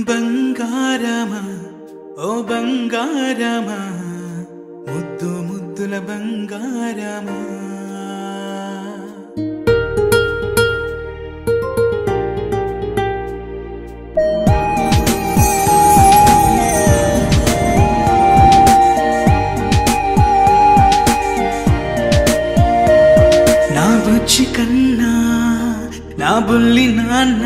బంగారమా ఓ బంగారమా ముద్దు ముద్దుల బంగారమా నా బుజ్జి కన్నా నా బుల్లి నాన్న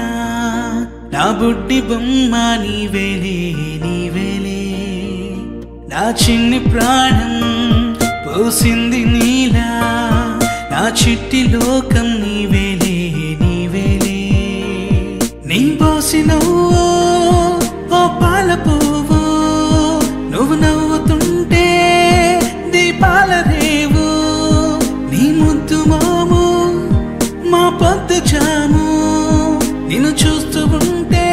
నా బుడ్డి బొమ్మ నీవేలే నీవేలే నా చిన్ని ప్రాణం పోసింది నీలా నా చిట్టి లోకం నీవేలే నీవేలే నీ పోసినవో ఓ పాల పువ్వు నువ్వు నవ్వుతుంటే దీపాల రేవు నీ ముద్దు మోము మా పొద్దు జాము నిన్ను చూస్తూ ఉంటే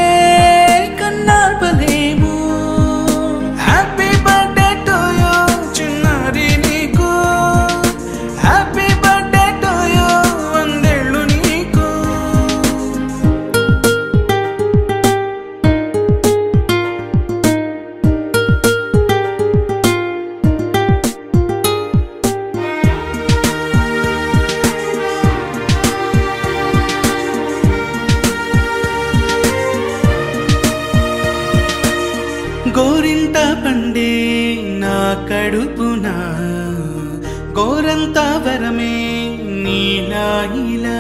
కన్నార్పలేము హ్యాపీ బర్త్డే టు యూ చిన్నారి నీకు హ్యాపీ బర్త్డే టు యూ వందేళ్ళు నీకు గోరింట పండే నా కడుపున గోరంత వరమే నీలా ఇలా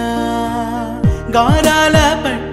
గారాల పట్టు